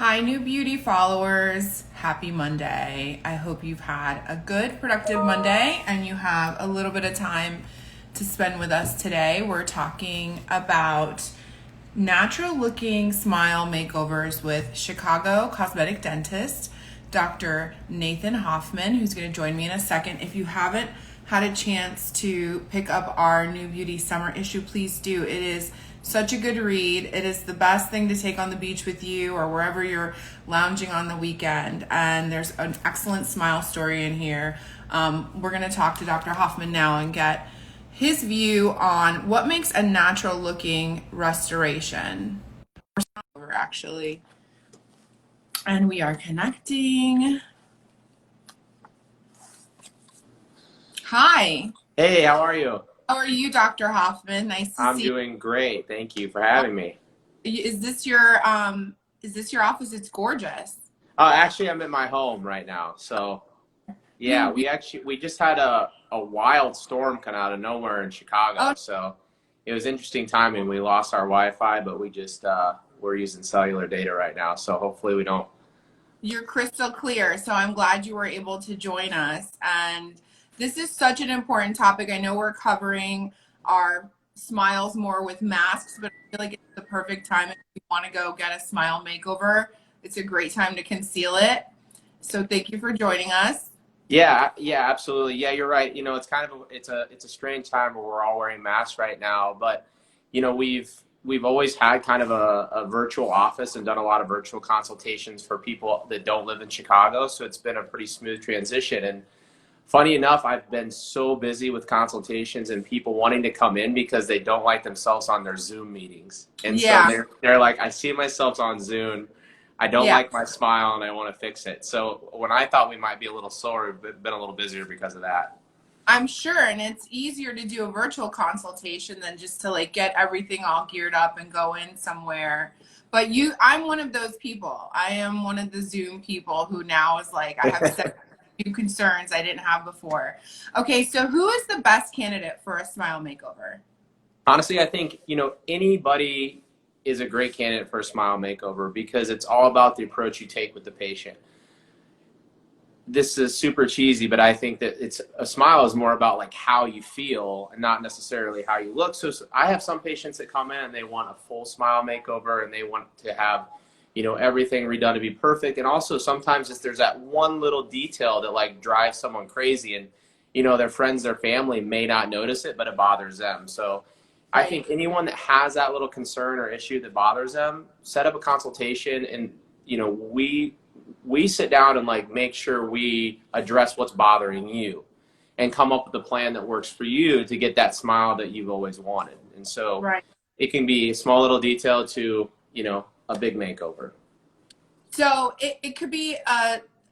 Hi, new beauty followers. Happy Monday. I hope you've had a good, productive Monday and you have a little bit of time to spend with us today. We're talking about natural looking smile makeovers with Chicago cosmetic dentist, Dr. Nathan Hoffman, who's going to join me in a second. If you haven't had a chance to pick up our new beauty summer issue, please do. It is such a good read. It is the best thing to take on the beach with you or wherever you're lounging on the weekend. And there's an excellent smile story in here. We're going to talk to Dr. Hoffman now and get his view on what makes a natural looking restoration. Actually, and we are connecting. Hi. Hey, how are you? How are you, Dr. Hoffman? Nice to I'm see you. doing great. Thank you for having me. Is this your office? It's gorgeous. Actually, I'm at my home right now. So, yeah, we just had a wild storm come out of nowhere in Chicago. Oh, So, it was interesting timing. We lost our Wi-Fi, but we just we're using cellular data right now. So, hopefully we don't. you're crystal clear. So I'm glad you were able to join us. And this is such an important topic. I know we're covering our smiles more with masks, but I feel like it's the perfect time if you want to go get a smile makeover. It's a great time to conceal it. So thank you for joining us. Yeah, absolutely. Yeah, you're right. It's kind of it's a strange time where we're all wearing masks right now, but we've always had kind of a virtual office and done a lot of virtual consultations for people that don't live in Chicago. So it's been a pretty smooth transition. And funny enough, I've been so busy with consultations and people wanting to come in because they don't like themselves on their Zoom meetings. And so they're like, I see myself on Zoom. I don't like my smile and I want to fix it. So when I thought we might be a little slower, we've been a little busier because of that. I'm sure, and it's easier to do a virtual consultation than just to like get everything all geared up and go in somewhere. But I'm one of those people. I am one of the Zoom people who now is like, I have new concerns I didn't have before. Okay, so who is the best candidate for a smile makeover? Honestly, I think, anybody is a great candidate for a smile makeover because it's all about the approach you take with the patient. This is super cheesy, but I think that a smile is more about like how you feel and not necessarily how you look. So I have some patients that come in and they want a full smile makeover and they want to have, everything redone to be perfect. And also sometimes there's that one little detail that like drives someone crazy and, their friends, their family may not notice it, but it bothers them. So I think anyone that has that little concern or issue that bothers them, set up a consultation and, we sit down and like make sure we address what's bothering you and come up with a plan that works for you to get that smile that you've always wanted. And so it can be a small little detail to, a big makeover. So it could be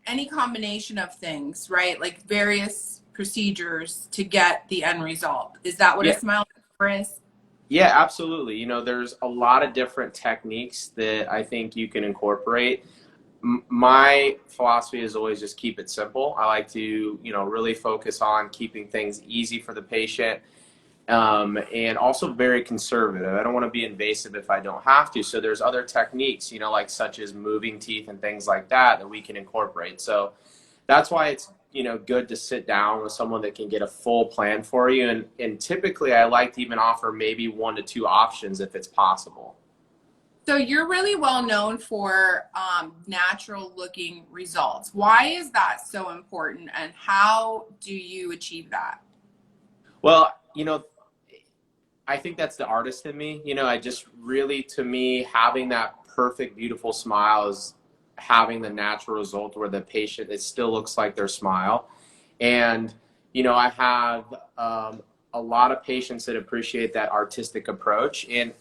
any combination of things, right? Like various procedures to get the end result. Is that what a smile makeover is? Yeah, absolutely. There's a lot of different techniques that I think you can incorporate. My philosophy is always just keep it simple. I like to, really focus on keeping things easy for the patient, and also very conservative. I don't want to be invasive if I don't have to. So there's other techniques, like such as moving teeth and things like that we can incorporate. So that's why it's, good to sit down with someone that can get a full plan for you. And typically I like to even offer maybe 1 to 2 options if it's possible. So you're really well known for natural looking results. Why is that so important and how do you achieve that? Well, I think that's the artist in me. I just really, to me, having that perfect, beautiful smile is having the natural result where the patient, it still looks like their smile. And, I have a lot of patients that appreciate that artistic approach. And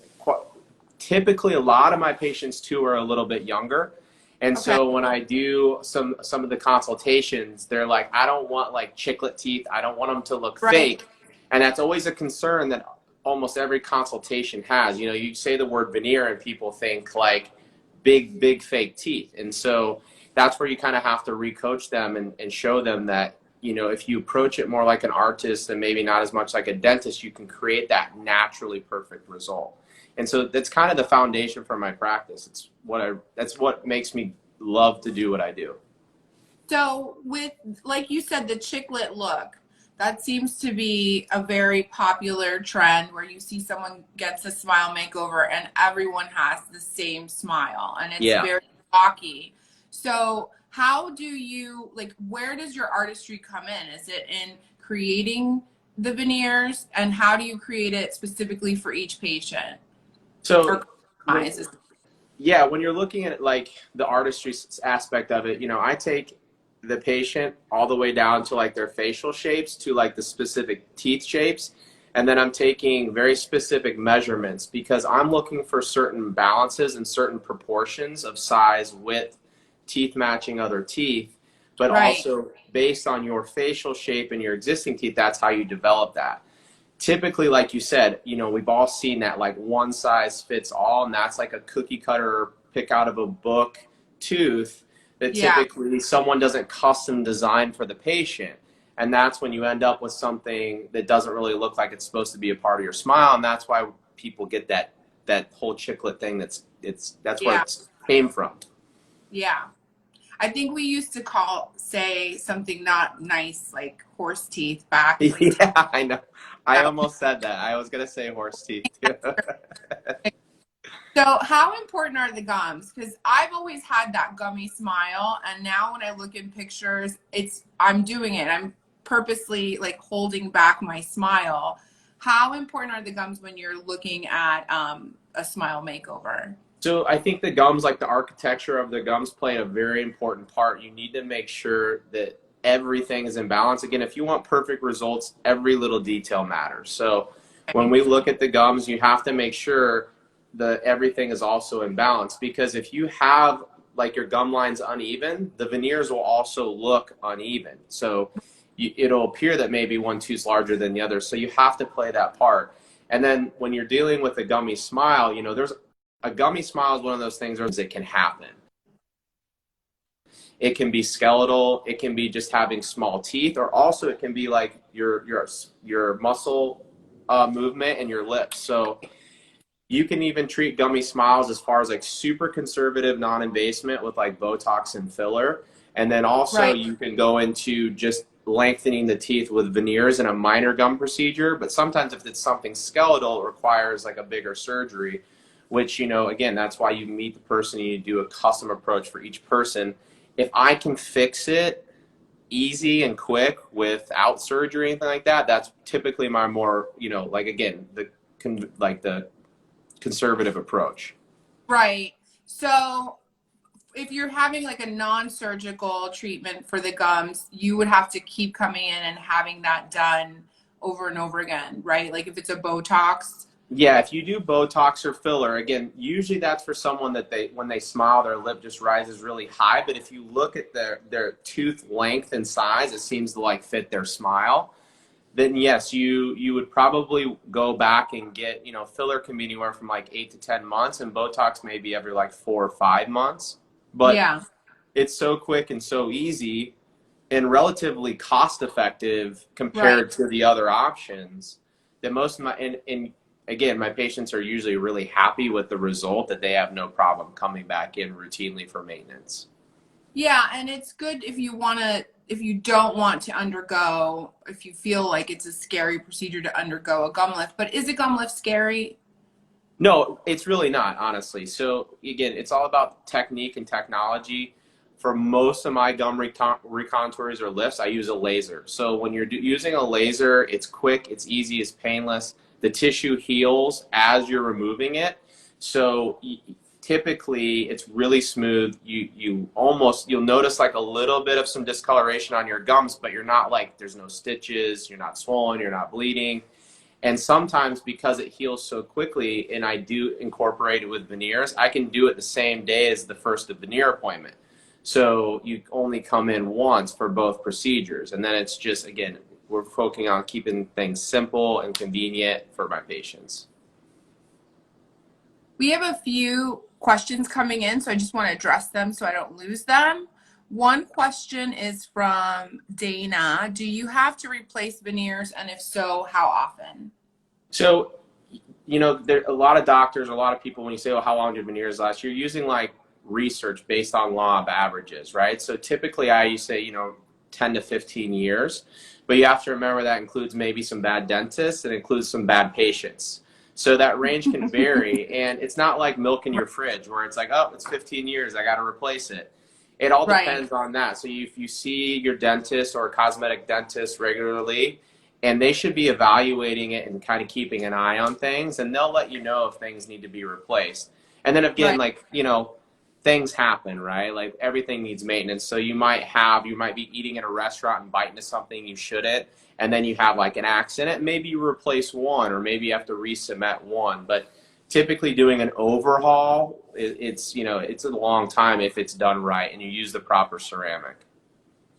typically a lot of my patients too are a little bit younger. And so when I do some of the consultations, they're like, I don't want like chiclet teeth. I don't want them to look fake. And that's always a concern that almost every consultation has. You say the word veneer and people think like big fake teeth. And so that's where you kind of have to recoach them and show them that, if you approach it more like an artist and maybe not as much like a dentist, you can create that naturally perfect result. And so that's kind of the foundation for my practice. That's what makes me love to do what I do. So with, like you said, the chiclet look, that seems to be a very popular trend where you see someone gets a smile makeover and everyone has the same smile and it's Yeah. very blocky. So how do you, like, where does your artistry come in? Is it in creating the veneers, and how do you create it specifically for each patient? So Or when customize? Yeah, when you're looking at like the artistry aspect of it, I take the patient all the way down to like their facial shapes to like the specific teeth shapes. And then I'm taking very specific measurements because I'm looking for certain balances and certain proportions of size, width, teeth matching other teeth, but Right. also based on your facial shape and your existing teeth, that's how you develop that. Typically, like you said, we've all seen that like one size fits all, and that's like a cookie cutter pick out of a book tooth that Yeah. typically someone doesn't custom design for the patient. And that's when you end up with something that doesn't really look like it's supposed to be a part of your smile. And that's why people get that whole chiclet thing. That's where Yeah. it came from. Yeah. I think we used to say something not nice, like horse teeth back in the Yeah, I know. I time. almost said that. I was gonna say horse teeth too. So how important are the gums? Because I've always had that gummy smile, and now when I look in pictures, I'm doing it. I'm purposely like holding back my smile. How important are the gums when you're looking at a smile makeover? So I think the gums, like the architecture of the gums, play a very important part. You need to make sure that everything is in balance. Again, if you want perfect results, every little detail matters. So when we look at the gums, you have to make sure that everything is also in balance, because if you have like your gum lines uneven, the veneers will also look uneven. So it'll appear that maybe one tooth's larger than the other. So you have to play that part. And then when you're dealing with a gummy smile, there's a gummy smile is one of those things where it can happen. It can be skeletal. It can be just having small teeth, or also it can be like your muscle movement and your lips. So you can even treat gummy smiles as far as like super conservative, non-invasive with like Botox and filler, and then also Right. you can go into just lengthening the teeth with veneers in a minor gum procedure. But sometimes if it's something skeletal, it requires like a bigger surgery, which, again, that's why you meet the person and you do a custom approach for each person. If I can fix it easy and quick without surgery or anything like that, that's typically my more, like, again, the conservative approach. Right. So if you're having like a non-surgical treatment for the gums, you would have to keep coming in and having that done over and over again, right? Like if it's a Botox. Yeah, if you do Botox or filler, again, usually that's for someone that when they smile, their lip just rises really high. But if you look at their tooth length and size, it seems to like fit their smile. Then yes, you would probably go back and get, filler can be anywhere from like 8 to 10 months, and Botox maybe every like 4 or 5 months. But Yeah. it's so quick and so easy and relatively cost effective Right. compared to the other options that most of my, and again, my patients are usually really happy with the result, that they have no problem coming back in routinely for maintenance. Yeah, and it's good if if you don't want to undergo, if you feel like it's a scary procedure to undergo a gum lift. But is a gum lift scary? No, it's really not, honestly. So again, it's all about technique and technology. For most of my gum recontours or lifts, I use a laser. So when you're using a laser, it's quick, it's easy, it's painless. The tissue heals as you're removing it. So typically, it's really smooth. You'll notice like a little bit of some discoloration on your gums, but you're not like, there's no stitches, you're not swollen, you're not bleeding. And sometimes because it heals so quickly, and I do incorporate it with veneers, I can do it the same day as the first veneer appointment. So you only come in once for both procedures. And then it's just, again, we're focusing on keeping things simple and convenient for my patients. We have a few questions coming in, so I just want to address them so I don't lose them. One question is from Dana. Do you have to replace veneers, and if so, how often? So there a lot of doctors, a lot of people, when you say, "Oh, how long did Veneers last?" You're using like research based on law of averages, right? So typically, I say 10 to 15 years, but you have to remember that includes maybe some bad dentists and includes some bad patients. So that range can vary, and it's not like milk in your fridge where it's like, oh, it's 15 years, I got to replace it. It all Right. depends on that. So if you see your dentist or a cosmetic dentist regularly, and they should be evaluating it and kind of keeping an eye on things, and they'll let you know if things need to be replaced. And then again, Right. like, things happen, right? Like everything needs maintenance. So you might be eating in a restaurant and bite into something you shouldn't, and then you have like an accident. Maybe you replace one, or maybe you have to re-cement one. But typically doing an overhaul, it's a long time if it's done right and you use the proper ceramic.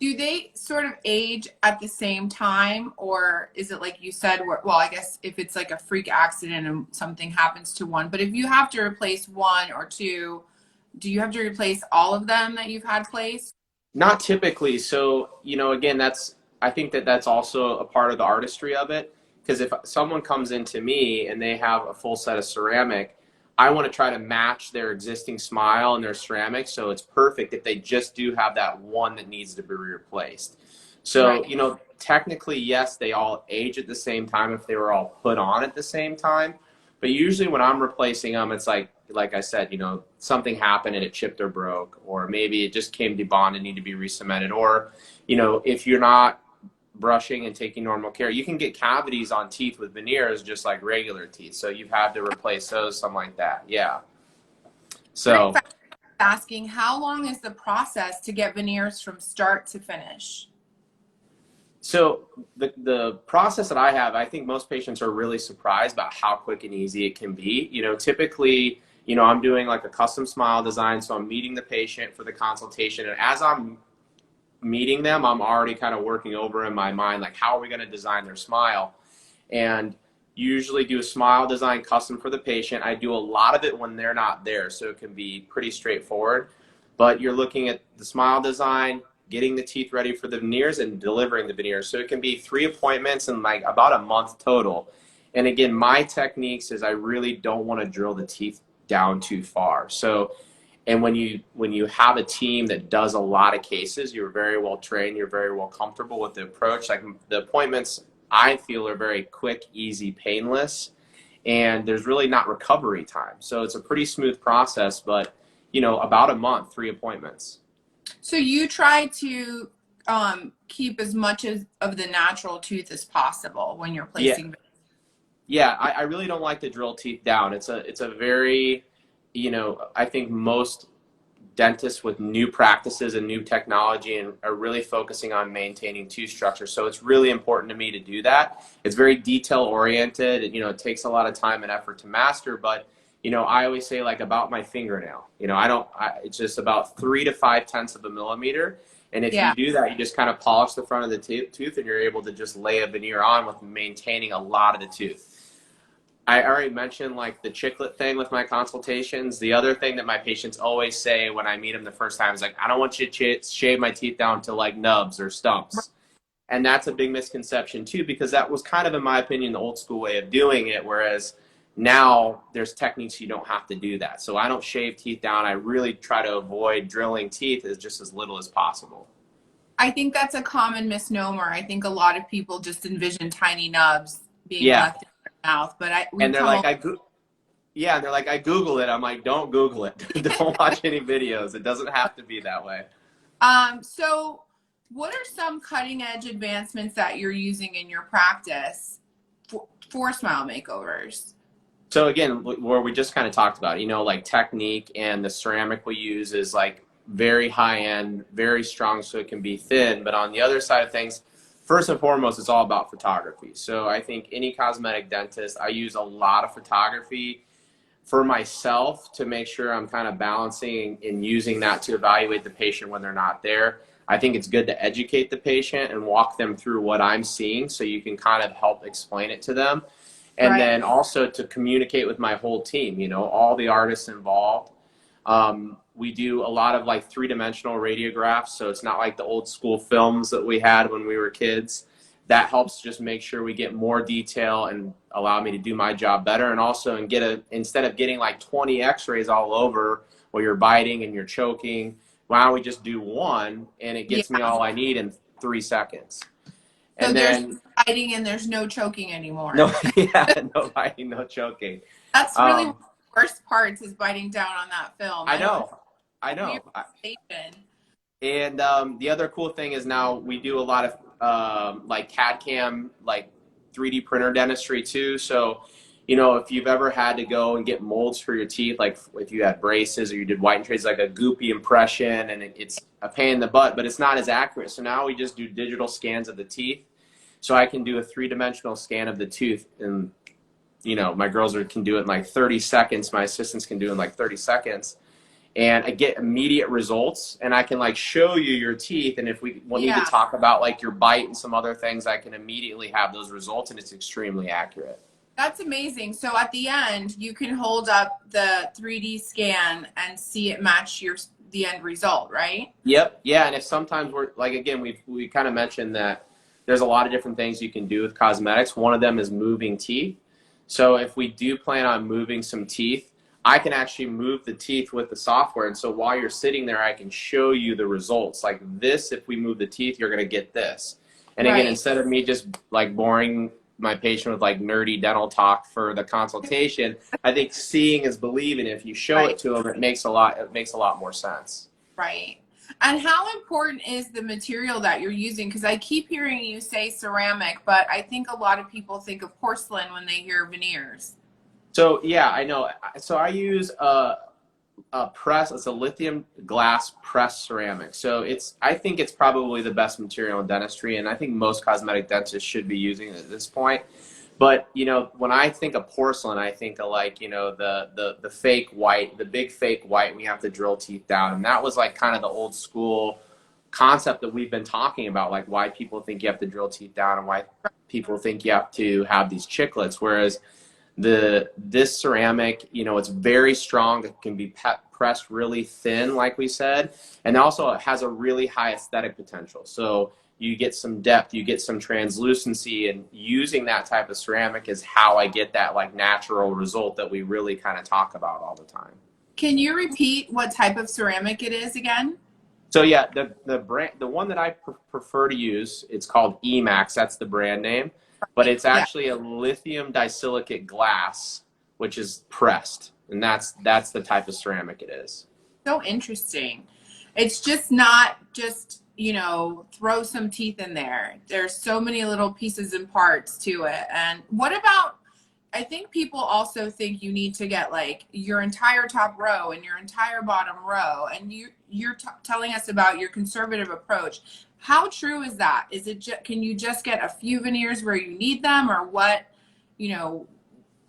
Do they sort of age at the same time, or is it like you said, well, I guess if it's like a freak accident and something happens to one, but if you have to replace one or two, do you have to replace all of them that you've had placed? Not typically. So, again, I think that's also a part of the artistry of it. Because if someone comes into me and they have a full set of ceramic, I want to try to match their existing smile and their ceramic so it's perfect if they just do have that one that needs to be replaced. So, Right. technically, yes, they all age at the same time if they were all put on at the same time. But usually when I'm replacing them, it's like I said, something happened and it chipped or broke, or maybe it just came debond and need to be re-cemented. Or, if you're not brushing and taking normal care, you can get cavities on teeth with veneers just like regular teeth. So you've had to replace those, something like that. Yeah. Great. So, Asking, how long is the process to get veneers from start to finish? so the process that I have, I think most patients are really surprised about how quick and easy it can be. Typically, I'm doing like a custom smile design, so I'm meeting the patient for the consultation, and as I'm meeting them, I'm already kind of working over in my mind, like, how are we going to design their smile? And usually do a smile design custom for the patient. I do a lot of it when they're not there, so it can be pretty straightforward. But you're looking at the smile design, getting the teeth ready for the veneers, and delivering the veneers. So it can be 3 appointments in like about a month total. And again, my techniques is I really don't want to drill the teeth down too far. So, and when you have a team that does a lot of cases, you're very well trained, you're very well comfortable with the approach. Like the appointments, I feel, are very quick, easy, painless, and there's really not recovery time. So it's a pretty smooth process, but about a month, 3 appointments. So you try to keep as much of the natural tooth as possible when you're Yeah, placing. yeah. I really don't like to drill teeth down. It's a very, I think most dentists with new practices and new technology and are really focusing on maintaining tooth structure. So it's really important to me to do that. It's very detail oriented. It takes a lot of time and effort to master, but I always say like about my fingernail. It's just about 3 to 5 tenths of a millimeter. And if Yeah. you do that, you just kind of polish the front of the tooth and you're able to just lay a veneer on with maintaining a lot of the tooth. I already mentioned like the chiclet thing with my consultations. The other thing that my patients always say when I meet them the first time is like, I don't want you to shave my teeth down to like nubs or stumps. And that's a big misconception too, because that was kind of, in my opinion, the old school way of doing it. Whereas now there's techniques you don't have to do that. So I don't shave teeth down. I really try to avoid drilling teeth as little as possible. I think that's a common misnomer. I think a lot of people just envision tiny nubs being Yeah. left in their mouth, but And we've they're come like, up. yeah, and they're like, I Google it. I'm like, don't Google it. Don't watch any videos. It doesn't have to be that way. So what are some cutting edge advancements that you're using in your practice for smile makeovers? So again, where we just kind of talked about, like technique, and the ceramic we use is like very high end, very strong, so it can be thin. But on the other side of things, first and foremost, it's all about photography. So I think any cosmetic dentist, I use a lot of photography for myself to make sure I'm kind of balancing and using that to evaluate the patient when they're not there. I think it's good to educate the patient and walk them through what I'm seeing so you can kind of help explain it to them. And Right. then also to communicate with my whole team, all the artists involved. We do a lot of like 3-dimensional radiographs, so it's not like the old school films that we had when we were kids. that helps just make sure we get more detail and allow me to do my job better. And also, instead of getting like 20 x-rays all over where you're biting and you're choking, why don't we just do one and it gets me all I need in 3 seconds. So And there's then biting and there's no choking anymore. no, yeah, no biting, no choking. That's really one of the worst parts, is biting down on that film. I know. And the other cool thing is now we do a lot of like CAD CAM, like 3D printer dentistry too. So, you know, if you've ever had to go and get molds for your teeth, like if you had braces or you did white and trades, like a goopy impression, and it's a pain in the butt, but it's not as accurate. So now we just do digital scans of the teeth. So I can do a 3-dimensional scan of the tooth, and, you know, my girls can do it in like 30 seconds. My assistants can do it in like 30 seconds. And I get immediate results, and I can like show you your teeth. And if we need to talk about like your bite and some other things, I can immediately have those results, and it's extremely accurate. That's amazing. So at the end, you can hold up the 3D scan and see it match the end result, right? Yep. Yeah. And if sometimes we're like, again, we kind of mentioned that there's a lot of different things you can do with cosmetics. One of them is moving teeth. So if we do plan on moving some teeth, I can actually move the teeth with the software. And so while you're sitting there, I can show you the results. Like this, if we move the teeth, you're going to get this. And again, instead of me just like boring my patient with like nerdy dental talk for the consultation, I think seeing is believing. If you show it to them, it makes a lot more sense. Right. And how important is the material that you're using? Because I keep hearing you say ceramic, but I think a lot of people think of porcelain when they hear veneers. So yeah, I know. So I use a press. It's a lithium glass pressed ceramic. So I think it's probably the best material in dentistry, and I think most cosmetic dentists should be using it at this point. But you know, when I think of porcelain, I think of like, you know, the fake white, the big fake white. We have to drill teeth down, and that was like kind of the old school concept that we've been talking about, like why people think you have to drill teeth down and why people think you have to have these chiclets. Whereas this ceramic, you know, it's very strong. It can be pressed really thin, like we said, and also it has a really high aesthetic potential. So you get some depth, you get some translucency, and using that type of ceramic is how I get that like natural result that we really kind of talk about all the time. Can you repeat what type of ceramic it is again? So yeah, the one that I prefer to use, it's called Emax. That's the brand name. But it's actually a lithium disilicate glass, which is pressed, and that's the type of ceramic it is. So interesting. It's just not just, you know, throw some teeth in there. There's so many little pieces and parts to it. And what about, I think people also think you need to get like your entire top row and your entire bottom row, and you're telling us about your conservative approach. How true is that? Is it can you just get a few veneers where you need them, or what, you know?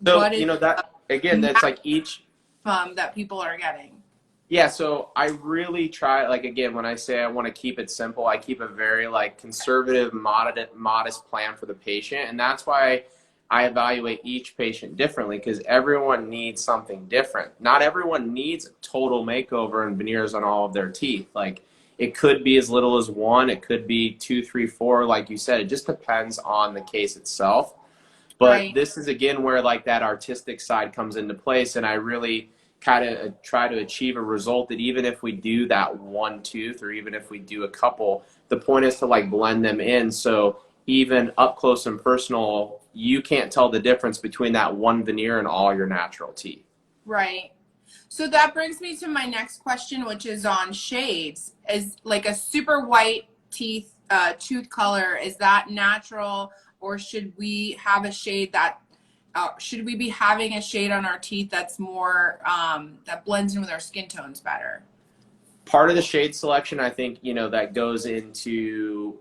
So, what is, you know, that again, that's like each that people are getting. Yeah, so I really try, like, again, when I say I want to keep it simple, I keep a very like conservative, modest plan for the patient, and that's why I evaluate each patient differently, because everyone needs something different. Not everyone needs a total makeover and veneers on all of their teeth. Like, it could be as little as 1, it could be 2, 3, 4, like you said. It just depends on the case itself. But this is, again, where like that artistic side comes into place, and I really kind of try to achieve a result that even if we do that one tooth, or even if we do a couple, the point is to like blend them in. So even up close and personal, you can't tell the difference between that one veneer and all your natural teeth. Right. So that brings me to my next question, which is on shades. Is like a super white teeth, tooth color, is that natural, or should we have a shade that, should we be having a shade on our teeth that's more, that blends in with our skin tones better? Part of the shade selection, I think, you know, that goes into,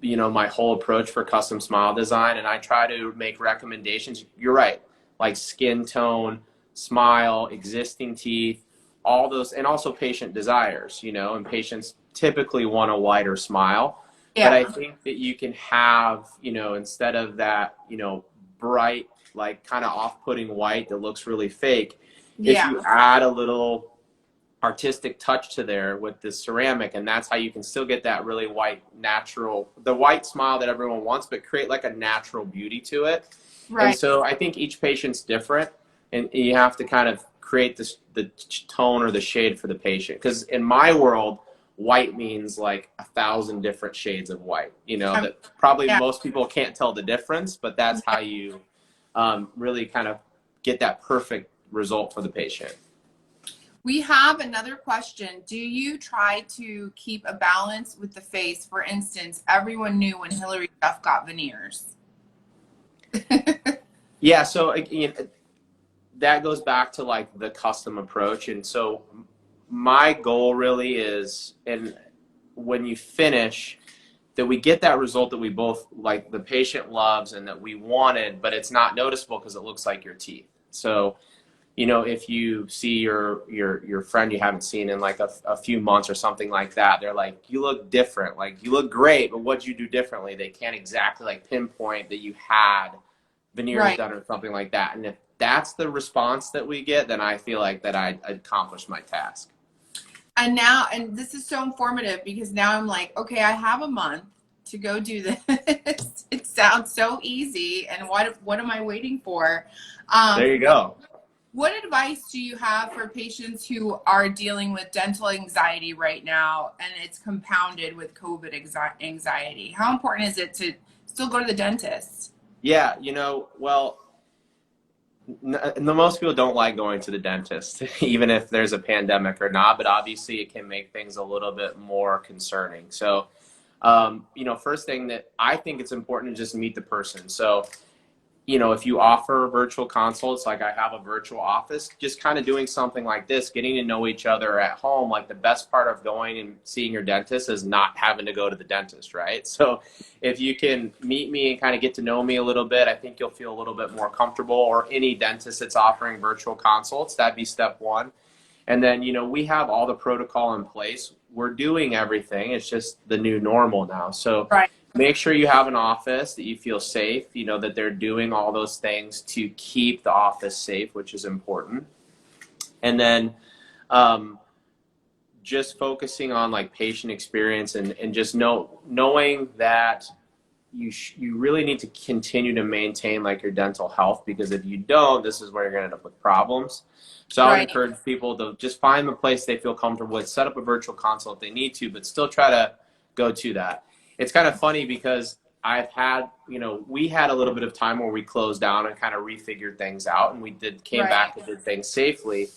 you know, my whole approach for custom smile design, and I try to make recommendations. You're right, like skin tone, smile, existing teeth, all those, and also patient desires, you know, and patients typically want a whiter smile. Yeah. But I think that you can have, you know, instead of that, you know, bright, like kind of off-putting white that looks really fake, if you add a little artistic touch to there with the ceramic, and that's how you can still get that really white, natural, the white smile that everyone wants, but create like a natural beauty to it. Right. And so I think each patient's different, and you have to kind of create this, the tone or the shade for the patient. Because in my world, white means like 1,000 different shades of white, you know, that probably most people can't tell the difference, but that's how you really kind of get that perfect result for the patient. We have another question. Do you try to keep a balance with the face? For instance, everyone knew when Hillary Duff got veneers. Yeah, so again, that goes back to like the custom approach. And so my goal really is, and when you finish, that we get that result that we both like, the patient loves and that we wanted, but it's not noticeable because it looks like your teeth. So, you know, if you see your friend you haven't seen in like a few months or something like that, they're like, you look different, like you look great, but what'd you do differently? They can't exactly like pinpoint that you had veneers done or something like that. And if that's the response that we get, then I feel like that I accomplished my task. And now, and this is so informative because now I'm like, okay, I have a month to go do this. It sounds so easy. And what am I waiting for? There you go. What advice do you have for patients who are dealing with dental anxiety right now and it's compounded with COVID anxiety? How important is it to still go to the dentist? Yeah, you know, well, most people don't like going to the dentist, even if there's a pandemic or not, but obviously it can make things a little bit more concerning. So, you know, first thing that I think it's important to just meet the person. So, you know, if you offer virtual consults, like I have a virtual office, just kind of doing something like this, getting to know each other at home. Like the best part of going and seeing your dentist is not having to go to the dentist, right? So if you can meet me and kind of get to know me a little bit, I think you'll feel a little bit more comfortable, or any dentist that's offering virtual consults, that'd be step one. And then, you know, we have all the protocol in place. We're doing everything. It's just the new normal now. So make sure you have an office that you feel safe, you know, that they're doing all those things to keep the office safe, which is important. And then just focusing on like patient experience and just knowing that you really need to continue to maintain like your dental health, because if you don't, this is where you're going to end up with problems. So I would encourage people to just find the place they feel comfortable with, set up a virtual consult if they need to, but still try to go to that. It's kind of funny because I've had, you know, we had a little bit of time where we closed down and kind of refigured things out, and we came back and did things safely.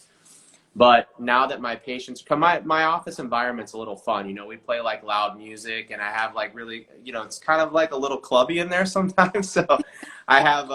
But now that my patients come, my office environment's a little fun. You know, we play like loud music, and I have like really, you know, it's kind of like a little clubby in there sometimes. So I have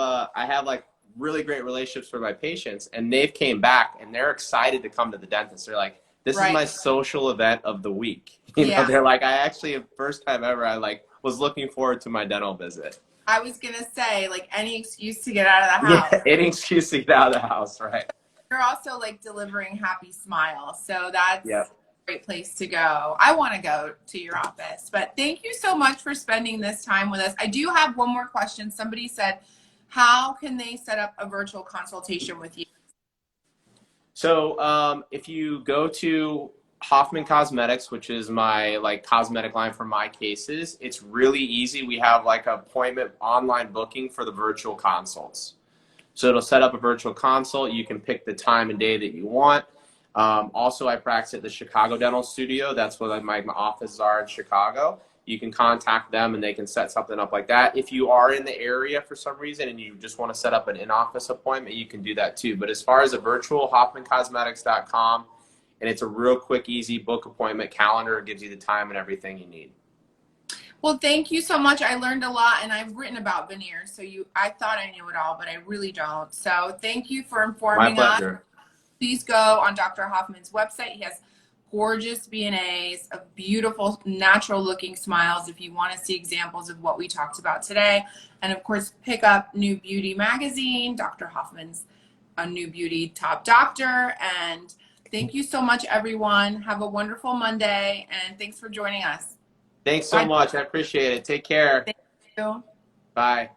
like really great relationships with my patients, and they've came back and they're excited to come to the dentist. They're like, this is my social event of the week. You know, they're like, I actually, first time ever, I like was looking forward to my dental visit. I was going to say, like, any excuse to get out of the house. Yeah, any excuse to get out of the house, right. You're also like delivering happy smiles. So that's a great place to go. I want to go to your office, but thank you so much for spending this time with us. I do have one more question. Somebody said, how can they set up a virtual consultation with you? So if you go to Hoffman Cosmetics, which is my like cosmetic line for my cases, it's really easy. We have like an appointment online booking for the virtual consults. So it'll set up a virtual consult. You can pick the time and day that you want. Also, I practice at the Chicago Dental Studio. That's where my offices are in Chicago. You can contact them and they can set something up like that. If you are in the area for some reason and you just want to set up an in-office appointment, you can do that too. But as far as a virtual, hoffmancosmetics.com, and it's a real quick, easy book appointment calendar. It gives you the time and everything you need. Well, thank you so much. I learned a lot, and I've written about veneers, so I thought I knew it all, but I really don't. So thank you for informing us. My pleasure. Please go on Dr. Hoffman's website. He has gorgeous V&As of beautiful, natural-looking smiles if you want to see examples of what we talked about today. And, of course, pick up New Beauty magazine. Dr. Hoffman's a New Beauty top doctor. And thank you so much, everyone. Have a wonderful Monday, and thanks for joining us. Thanks so much. I appreciate it. Take care. Thank you. Bye.